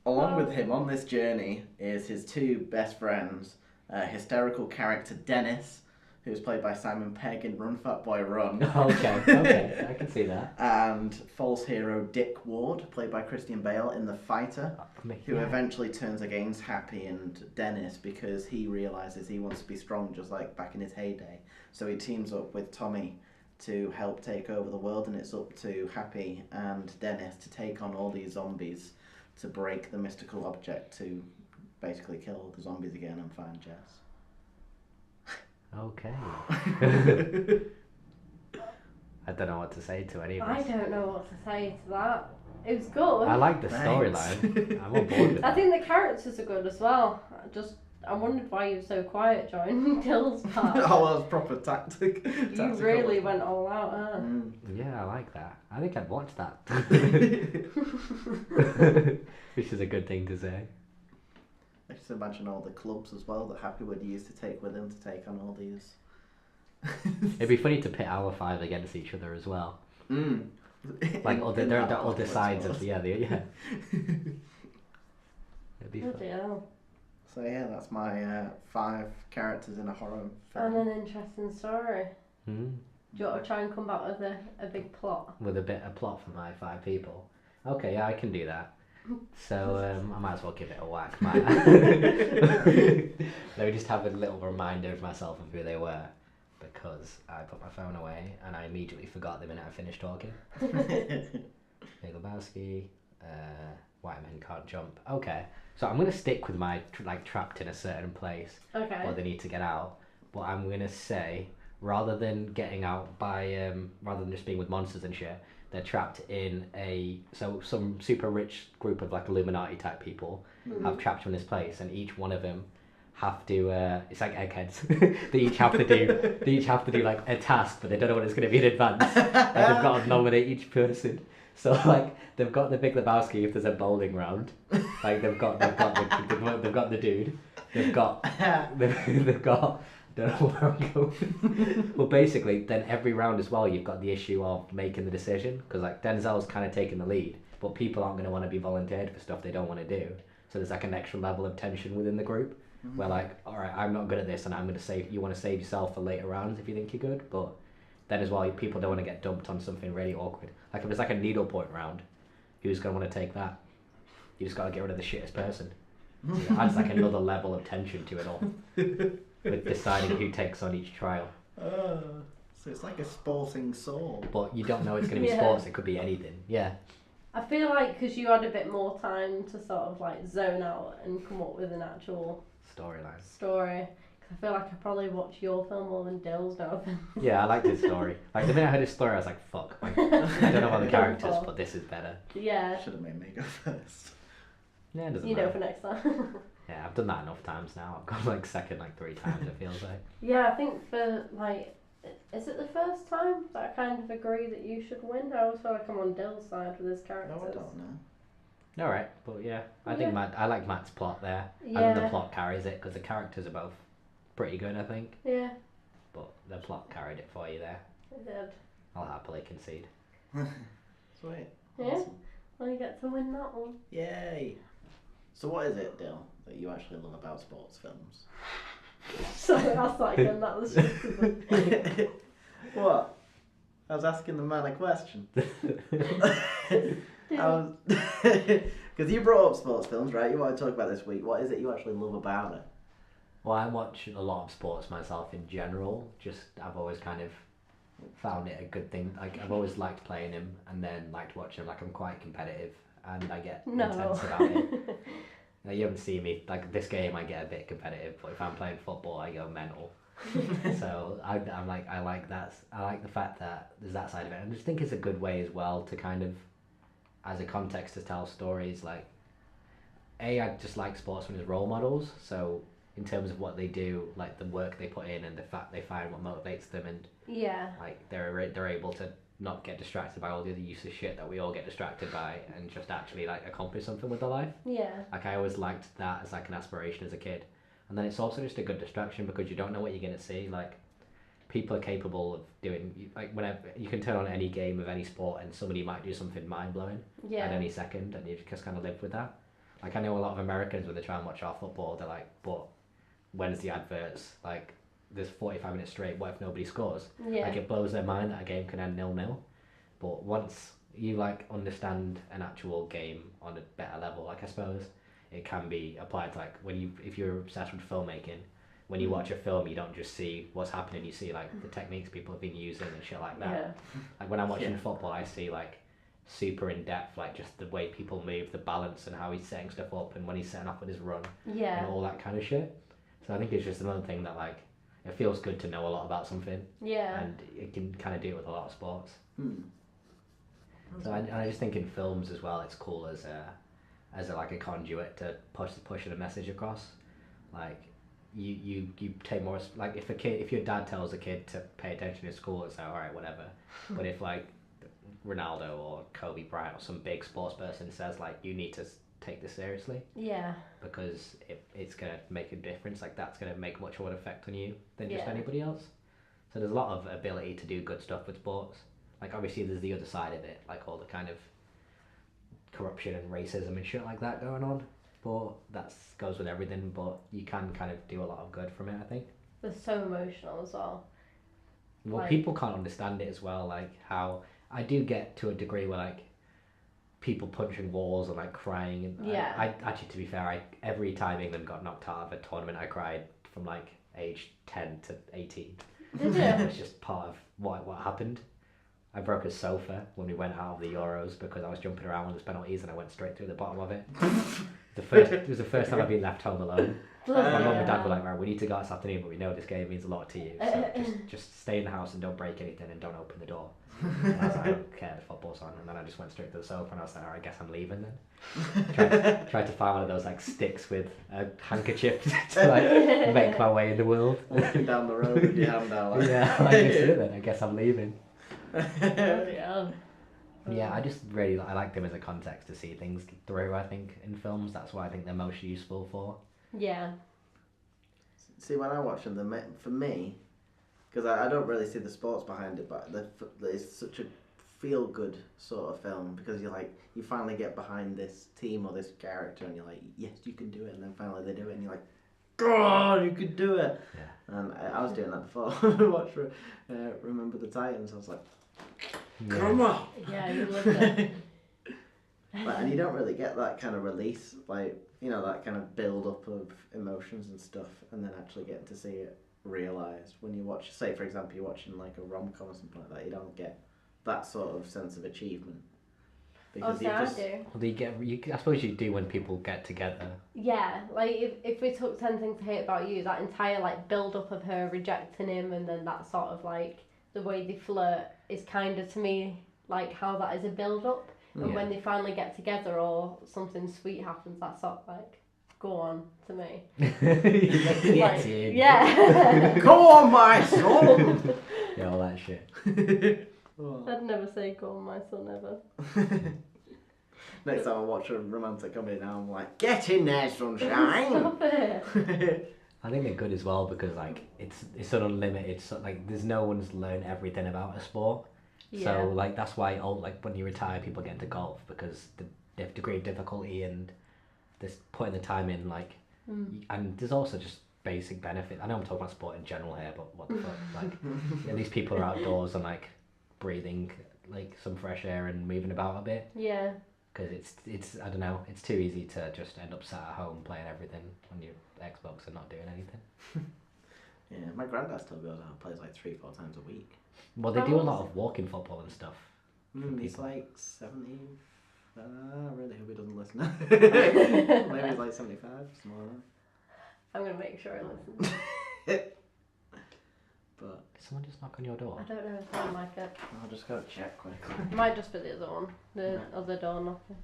Speaker 1: along with him on this journey is his two best friends, hysterical character Dennis, who's played by Simon Pegg in Run Fat Boy Run.
Speaker 2: Okay, I can see that.
Speaker 1: And false hero Dick Ward, played by Christian Bale in The Fighter, who eventually turns against Happy and Dennis because he realises he wants to be strong just like back in his heyday. So he teams up with Tommy to help take over the world, and it's up to Happy and Dennis to take on all these zombies to break the mystical object to basically kill all the zombies again and find Jess.
Speaker 2: Okay. I don't know what to say to any of
Speaker 3: I
Speaker 2: this.
Speaker 3: don't know what to say to that. It was good.
Speaker 2: I like the storyline. I'm on board with
Speaker 3: I
Speaker 2: that.
Speaker 3: think the characters are good as well. I wondered why you were so quiet during Dill's part.
Speaker 1: Oh, that was proper tactic.
Speaker 3: You really went all out, huh?
Speaker 2: Yeah, I like that. I think I'd watch that. Which is a good thing to say.
Speaker 1: I just imagine all the clubs as well that Happy would use to take with him to take on all these.
Speaker 2: It'd be funny to pit our five against each other as well. Like they're all the sides of yeah. It'd be fun.
Speaker 3: Bloody hell.
Speaker 1: So yeah, that's my 5 characters in a horror
Speaker 3: And
Speaker 1: film.
Speaker 3: an interesting story. Do you want to try and come back with a big plot?
Speaker 2: With a bit of plot for my 5 people. Okay, yeah, I can do that. So I might as well give it a whack. Let me just have a little reminder of myself of who they were, because I put my phone away and I immediately forgot the minute I finished talking. Big Lebowski, White Men Can't Jump. Okay, so I'm gonna stick with my trapped in a certain place,
Speaker 3: Okay.
Speaker 2: or they need to get out. But I'm gonna say, rather than getting out by rather than just being with monsters and shit, they're trapped in some super rich group of like Illuminati type people have trapped them in this place, and each one of them have to it's like eggheads. they each have to do like a task, but they don't know what it's going to be in advance. And they've got to nominate each person. So like they've got the Big Lebowski if there's a bowling round. Like they've got the dude. They've got don't know where I'm going. Well, basically, then every round as well, you've got the issue of making the decision, because like Denzel's kind of taking the lead, but people aren't going to want to be volunteered for stuff they don't want to do. So there's like an extra level of tension within the group, where like, all right, I'm not good at this, and I'm going to save. You want to save yourself for later rounds if you think you're good, but then as well, people don't want to get dumped on something really awkward. Like if it's like a needlepoint round, who's going to want to take that? You just got to get rid of the shittest person. So it adds like another level of tension to it all. With deciding who takes on each trial.
Speaker 1: So it's like a sporting sword.
Speaker 2: But you don't know it's going to be sports, it could be anything. Yeah.
Speaker 3: I feel like because you had a bit more time to sort of like zone out and come up with an actual
Speaker 2: Storyline.
Speaker 3: story. 'Cause I feel like I probably watch your film more than Dill's now.
Speaker 2: Yeah, I like his story. Like the minute I heard his story, I was like, fuck. Like, I don't know about the characters, but this is better.
Speaker 3: Yeah.
Speaker 1: Should have made me go first.
Speaker 2: Yeah, it doesn't
Speaker 3: You
Speaker 2: matter.
Speaker 3: know for next time.
Speaker 2: Yeah, I've done that enough times now. I've gone like second like 3 times, it feels like.
Speaker 3: Yeah, I think for like, is it the first time that I kind of agree that you should win? I always feel like I'm on Dill's side with his characters.
Speaker 1: No, I don't know.
Speaker 2: Alright, but yeah. I think I like Matt's plot there. I think the
Speaker 3: Yeah.
Speaker 2: plot carries it, because the characters are both pretty good, I think.
Speaker 3: Yeah,
Speaker 2: But the plot carried it for you there.
Speaker 3: it did.
Speaker 2: I'll happily concede.
Speaker 1: Sweet.
Speaker 3: Yeah.
Speaker 1: Awesome.
Speaker 3: Well, you get to win that one.
Speaker 1: Yay. So what is it, Dill, that you actually love about sports films?
Speaker 3: Sorry, I'll start again. That was just
Speaker 1: What? I was asking the man a question. Because you brought up sports films, right? You want to talk about this week. What is it you actually love about it?
Speaker 2: Well, I watch a lot of sports myself in general. Just I've always kind of found it a good thing. Like I've always liked playing him, and then liked watching him. Like I'm quite competitive, and I get intense about it. Now, you haven't seen me like this game. I get a bit competitive, but if I'm playing football, I go mental. So I'm like I like that. I like the fact that there's that side of it. I just think it's a good way as well to kind of, as a context to tell stories. Like, I just like sportsmen as role models. So in terms of what they do, like the work they put in and the fact they find what motivates them, and
Speaker 3: Yeah.
Speaker 2: like they're able to not get distracted by all the other useless shit that we all get distracted by, and just actually like accomplish something with their life.
Speaker 3: Yeah.
Speaker 2: Like I always liked that as like an aspiration as a kid, and then it's also just a good distraction because you don't know what you're gonna see. Like people are capable of doing, like whenever you can turn on any game of any sport and somebody might do something mind blowing
Speaker 3: Yeah.
Speaker 2: at any second, and you just kind of live with that. Like I know a lot of Americans when they try and watch our football, they're like, but when's the adverts? Like there's 45 minutes straight, what if nobody scores?
Speaker 3: Yeah.
Speaker 2: Like it blows their mind that a game can end 0-0. But once you like understand an actual game on a better level, like I suppose it can be applied to like if you're obsessed with filmmaking, when you watch a film you don't just see what's happening, you see like the techniques people have been using and shit like that.
Speaker 3: Yeah.
Speaker 2: Like when I'm watching
Speaker 1: Yeah.
Speaker 2: football I see like super in depth, like just the way people move, the balance and how he's setting stuff up and when he's setting off with his run
Speaker 3: Yeah.
Speaker 2: and all that kind of shit. So I think it's just another thing that like it feels good to know a lot about something,
Speaker 3: Yeah.
Speaker 2: and it can kind of do it with a lot of sports.
Speaker 1: Hmm.
Speaker 2: So I just think in films as well, it's cool as a like a conduit to pushing a message across. Like you take more, like if your dad tells a kid to pay attention in school, it's like alright, whatever. But if like Ronaldo or Kobe Bryant or some big sports person says like you need to take this seriously
Speaker 3: Yeah.
Speaker 2: because it's gonna make a difference, like that's gonna make much more effect on you than just
Speaker 3: Yeah.
Speaker 2: anybody else. So there's a lot of ability to do good stuff with sports. Like obviously there's the other side of it, like all the kind of corruption and racism and shit like that going on. But that goes with everything. But you can kind of do a lot of good from it, I think.
Speaker 3: They're so emotional as well.
Speaker 2: Well,
Speaker 3: Like-
Speaker 2: people can't understand it as well. Like how I do get to a degree where like people punching walls and like crying. And
Speaker 3: Yeah.
Speaker 2: I actually, to be fair, every time England got knocked out of a tournament, I cried from like age 10 to 18.
Speaker 3: Did you?
Speaker 2: It's just part of what happened. I broke a sofa when we went out of the Euros because I was jumping around on the penalties and I went straight through the bottom of it. It was the first time I've been left home alone. My mum and dad were like, right, we need to go out this afternoon, but we know this game means a lot to you, so just stay in the house and don't break anything and don't open the door. And I was like, I don't care, the football's on. And then I just went straight to the sofa and I was like, alright, I guess I'm leaving then. Tried to find one of those like sticks with a handkerchief to like make my way in the world.
Speaker 1: Walking down the road with your hand out. Like.
Speaker 2: Yeah, I guess it then. I guess I'm leaving.
Speaker 3: Yeah.
Speaker 2: Yeah, I just really I like them as a context to see things through. I think in films, that's what I think they're most useful for.
Speaker 3: Yeah.
Speaker 1: See, when I watch them, for me, because I don't really see the sports behind it, but it's such a feel-good sort of film because you finally get behind this team or this character and you're like, yes, you can do it, and then finally they do it and you're like, God, you could do it.
Speaker 2: Yeah.
Speaker 1: And I was doing that before I watched Remember the Titans. I was like, come on.
Speaker 3: Yeah, you loved it.
Speaker 1: And you don't really get that kind of release, like, you know, that kind of build up of emotions and stuff, and then actually getting to see it realised. When you watch, say for example, you're watching like a rom-com or something like that, you don't get that sort of sense of achievement. Because
Speaker 3: Okay, I do.
Speaker 2: Well, I suppose you do when people get together.
Speaker 3: Yeah, like if we took 10 Things to Hate About You, that entire like build up of her rejecting him and then that sort of like the way they flirt is kind of to me like how that is a build up. And
Speaker 2: Yeah.
Speaker 3: when they finally get together or something sweet happens, that's sort of like, go on to me. Like, yeah.
Speaker 1: Go on, my son!
Speaker 2: Yeah, all that shit.
Speaker 3: I'd never say go on my son ever.
Speaker 1: Next time I watch a romantic comedy now, I'm like, get in there, sunshine!
Speaker 3: Stop it.
Speaker 2: I think they're good as well because like it's an unlimited. So, like there's no one's learned everything about a sport.
Speaker 3: Yeah.
Speaker 2: So like that's why like when you retire, people get into golf because the degree of difficulty and this putting the time in, like, and there's also just basic benefit. I know I'm talking about sport in general here, but what the fuck, like at least people are outdoors and like breathing like some fresh air and moving about a bit.
Speaker 3: Yeah.
Speaker 2: Because it's I don't know, it's too easy to just end up sat at home playing everything on your Xbox and not doing anything.
Speaker 1: Yeah, my granddad still goes out and plays like 3-4 times a week.
Speaker 2: Well, they do a lot of walking football and stuff.
Speaker 1: He's like 70. I really hope he doesn't listen. Maybe he's like 75, something like that.
Speaker 3: I'm going to make sure I listen.
Speaker 1: But
Speaker 2: Did someone just knock on your door?
Speaker 3: I don't know if I like it.
Speaker 1: I'll just go check quickly.
Speaker 3: It might just be the other one. The other door knocking.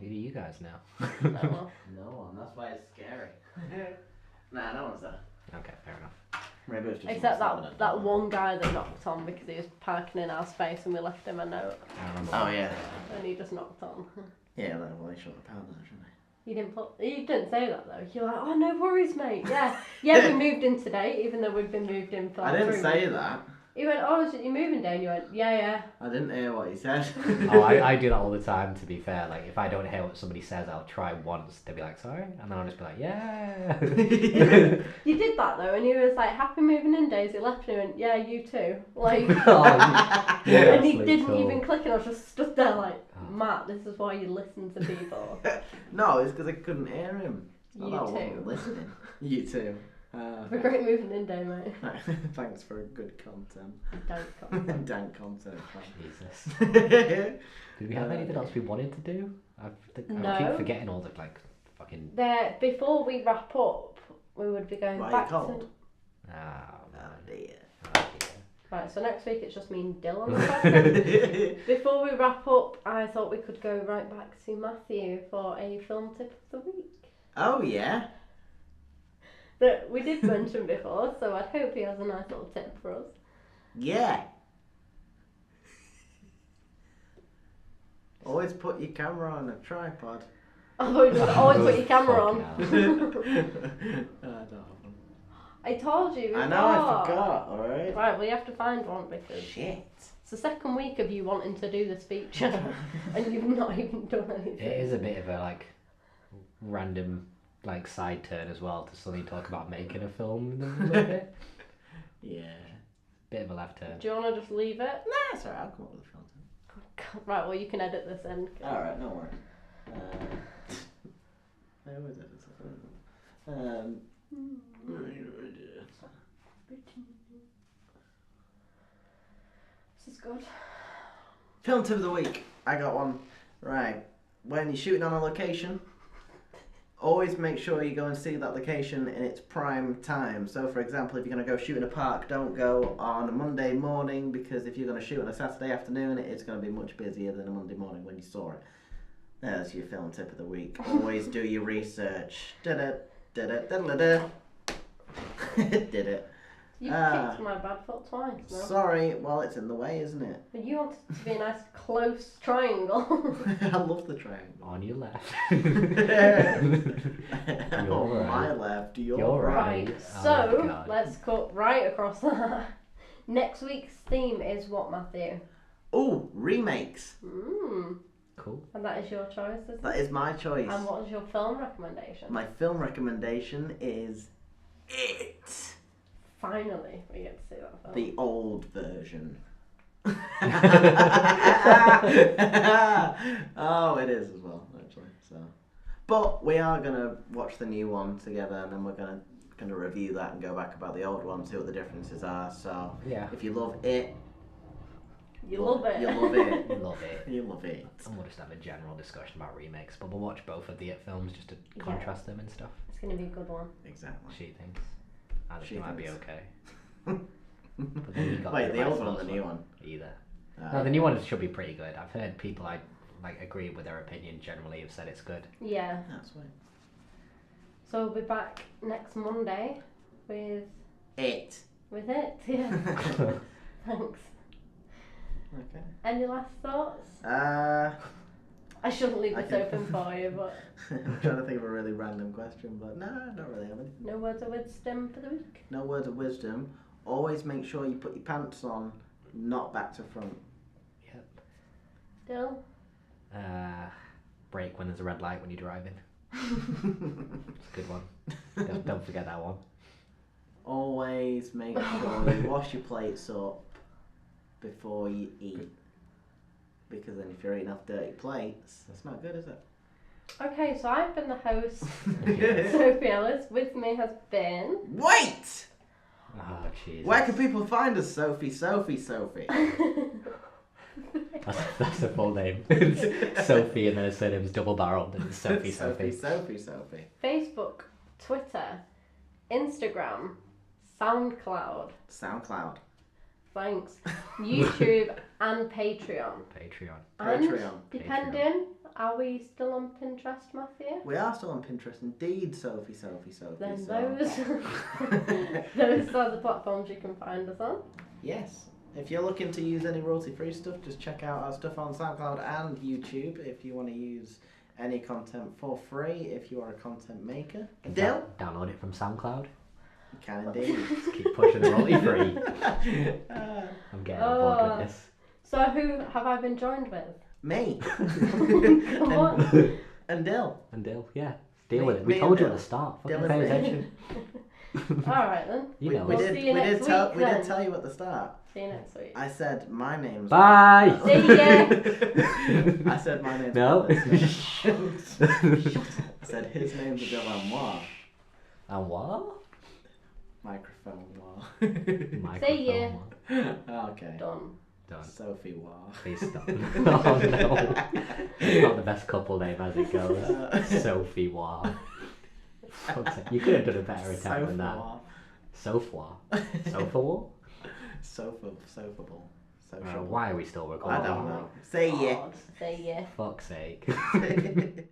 Speaker 2: Who do you guys know?
Speaker 3: No.
Speaker 1: No one. That's why it's scary. Nah, no one's there.
Speaker 2: Okay, fair enough.
Speaker 1: Maybe it's just
Speaker 3: Except
Speaker 1: someone
Speaker 3: that
Speaker 1: slamming a door.
Speaker 3: one guy that knocked on because he was parking in our space and we left him a note
Speaker 2: I remember.
Speaker 1: Oh yeah.
Speaker 3: and he just knocked on.
Speaker 1: Yeah, well, they shouldn't have powered that, shouldn't they?
Speaker 3: You didn't say that though. You're like, oh no worries, mate. Yeah, we moved in today, even though we'd been moved in for.
Speaker 1: I
Speaker 3: like
Speaker 1: didn't
Speaker 3: 3
Speaker 1: say
Speaker 3: months.
Speaker 1: that.
Speaker 3: He went, oh, is it your moving day? And you went, yeah.
Speaker 1: I didn't hear what he said.
Speaker 2: Oh, I do that all the time, to be fair. Like, if I don't hear what somebody says, I'll try once. They'll be like, sorry? And then I'll just be like, yeah.
Speaker 3: You did that though, and he was like, happy moving in days. He left and he went, yeah, you too. Like,
Speaker 2: Oh, you're
Speaker 3: and he
Speaker 2: absolute
Speaker 3: didn't
Speaker 2: troll.
Speaker 3: even click, and I was just stood there like,
Speaker 2: Oh.
Speaker 3: Matt, this is why you listen to people.
Speaker 1: No, it's because I couldn't hear him.
Speaker 3: You
Speaker 1: I
Speaker 3: too.
Speaker 1: wasn't listening. You too.
Speaker 3: Have a great moving in day, mate.
Speaker 1: Thanks for good content.
Speaker 3: Don't come.
Speaker 1: Dank content.
Speaker 2: Jesus.
Speaker 1: Thanks.
Speaker 2: Did we have anything else we wanted to do? I
Speaker 3: No.
Speaker 2: keep forgetting all the, like, fucking...
Speaker 3: There, before we wrap up, we would be going
Speaker 1: Why are
Speaker 3: back
Speaker 1: you cold?
Speaker 3: to.
Speaker 2: Oh,
Speaker 1: dear.
Speaker 3: Right, so next week it's just me and Dylan on the podcast. Before we wrap up, I thought we could go right back to Matthew for a film tip of the week
Speaker 1: Oh yeah.
Speaker 3: that we did mention before, so I hope he has a nice little tip for us.
Speaker 1: Yeah. Always put your camera on a tripod.
Speaker 3: Always put your camera on.
Speaker 2: Fucking
Speaker 1: I don't have one.
Speaker 3: I told you before.
Speaker 1: I know, I forgot, alright?
Speaker 3: Right, well you have to find one because
Speaker 1: Shit.
Speaker 3: it's the second week of you wanting to do the speech and you've not even done anything.
Speaker 2: It is a bit of a, like, random, like, side turn as well to suddenly talk about making a film in the middle of it.
Speaker 1: Yeah.
Speaker 2: Bit of a left turn.
Speaker 3: Do you want to just leave it?
Speaker 1: Nah, it's alright, I'll come up with a film.
Speaker 3: Right, well you can edit this in.
Speaker 1: Alright, no worry. I always edit something.
Speaker 3: This is good.
Speaker 1: Film tip of the week. I got one. Right. When you're shooting on a location, always make sure you go and see that location in its prime time. So, for example, if you're going to go shoot in a park, don't go on a Monday morning because if you're going to shoot on a Saturday afternoon, it's going to be much busier than a Monday morning when you saw it. There's your film tip of the week. Always do your research. Did it. Did it. Did it.
Speaker 3: You kicked my bad foot twice now.
Speaker 1: Sorry. Well, it's in the way, isn't it?
Speaker 3: But you want it to be a nice close triangle.
Speaker 1: I love the triangle.
Speaker 2: On your left.
Speaker 1: On
Speaker 2: right.
Speaker 1: my left, you're
Speaker 2: You're
Speaker 1: right.
Speaker 3: Right,
Speaker 2: Oh
Speaker 3: so
Speaker 2: my God.
Speaker 3: let's cut right across that. Next week's theme is what, Matthew?
Speaker 1: Oh, remakes.
Speaker 2: Cool.
Speaker 3: And that is your choice, isn't
Speaker 1: That
Speaker 3: it?
Speaker 1: is my choice.
Speaker 3: And what is your film recommendation?
Speaker 1: My film recommendation is It.
Speaker 3: Finally, we get to see that film.
Speaker 1: The old version. Oh, it is as well, actually. So, but we are gonna watch the new one together, and then we're gonna review that and go back about the old one, see what the differences are. So,
Speaker 2: Yeah.
Speaker 1: if you love it,
Speaker 3: You love it.
Speaker 1: You love it.
Speaker 2: Love it.
Speaker 1: You love it.
Speaker 2: And we'll just have a general discussion about remakes, but we'll watch both of the It films just to contrast them and stuff.
Speaker 3: It's going to be a good one.
Speaker 1: Exactly.
Speaker 2: She thinks. I think
Speaker 1: She
Speaker 2: it might be
Speaker 1: thinks.
Speaker 2: okay. But then you got
Speaker 1: Wait, the
Speaker 2: right
Speaker 1: old one or the
Speaker 2: first
Speaker 1: new one?
Speaker 2: Either. No, the new one should be pretty good. I've heard people I like agree with their opinion generally have said it's good.
Speaker 3: Yeah.
Speaker 1: That's right.
Speaker 3: So we'll be back next Monday with
Speaker 1: It.
Speaker 3: it. Yeah. Thanks.
Speaker 1: Okay.
Speaker 3: Any last thoughts? I shouldn't leave
Speaker 1: I
Speaker 3: this
Speaker 1: can-
Speaker 3: open for you, but
Speaker 1: I'm trying to think of a really random question, but no, I don't really have anything.
Speaker 3: no words of wisdom for the week.
Speaker 1: No words of wisdom. Always make sure you put your pants on, not back to front.
Speaker 2: Yep.
Speaker 3: Dill?
Speaker 2: Brake when there's a red light when you're driving. It's a good one. Don't forget that one.
Speaker 1: Always make sure you wash your plates up before you eat. Because then if you're eating off dirty plates, that's not good, is it?
Speaker 3: Okay, so I've been the host, Sophie Ellis. With me has been...
Speaker 1: Wait!
Speaker 2: Oh, Jesus.
Speaker 1: Where can people find us, Sophie?
Speaker 2: That's the full name. Sophie and then her surname's double barreled and it's Sophie.
Speaker 1: Sophie.
Speaker 3: Facebook, Twitter, Instagram, SoundCloud,
Speaker 1: Thanks.
Speaker 3: YouTube, and Patreon.
Speaker 2: Patreon.
Speaker 3: And
Speaker 1: Patreon.
Speaker 3: depending Are we still on Pinterest, Matthew?
Speaker 1: We are still on Pinterest, indeed, Sophie.
Speaker 3: Then
Speaker 1: So-
Speaker 3: those are the platforms you can find us on.
Speaker 1: Yes. If you're looking to use any royalty-free stuff, just check out our stuff on SoundCloud and YouTube. If you want to use any content for free, if you are a content maker, Dill,
Speaker 2: Download it from SoundCloud.
Speaker 1: you can indeed.
Speaker 2: Just keep pushing the royalty free. I'm getting on board with this.
Speaker 3: So who have I been joined with?
Speaker 1: Me.
Speaker 3: Come on.
Speaker 1: And Dill.
Speaker 2: And Dill, yeah. Deal
Speaker 1: Me-
Speaker 2: with it.
Speaker 1: me
Speaker 2: We told
Speaker 1: and
Speaker 2: you at
Speaker 1: Dill.
Speaker 2: the start.
Speaker 1: Dill
Speaker 2: Fucking
Speaker 1: and
Speaker 2: pay
Speaker 1: me.
Speaker 2: attention.
Speaker 3: Alright then.
Speaker 2: You know.
Speaker 1: We
Speaker 3: We'll
Speaker 1: did.
Speaker 3: see you
Speaker 1: We
Speaker 3: next
Speaker 1: did tell.
Speaker 3: week
Speaker 1: We did
Speaker 3: then.
Speaker 1: tell you at the start.
Speaker 3: See you next week.
Speaker 1: I said my name's.
Speaker 2: Bye.
Speaker 3: See ya.
Speaker 1: I said my name's.
Speaker 2: No.
Speaker 1: I said his name's Dill and moi.
Speaker 2: And what?
Speaker 1: Microphone moi.
Speaker 3: See ya.
Speaker 1: Okay.
Speaker 3: Done.
Speaker 2: Done.
Speaker 1: Sophie moi.
Speaker 2: Please stop. Oh no. It's not the best couple name as it goes. Sophie War. You could have done a better attempt than that. Sofa. Sofa War?
Speaker 1: Sofa ball. Social.
Speaker 2: Why are we still recording?
Speaker 1: I don't know. Say yeah.
Speaker 3: God, say yeah.
Speaker 2: Fuck's sake.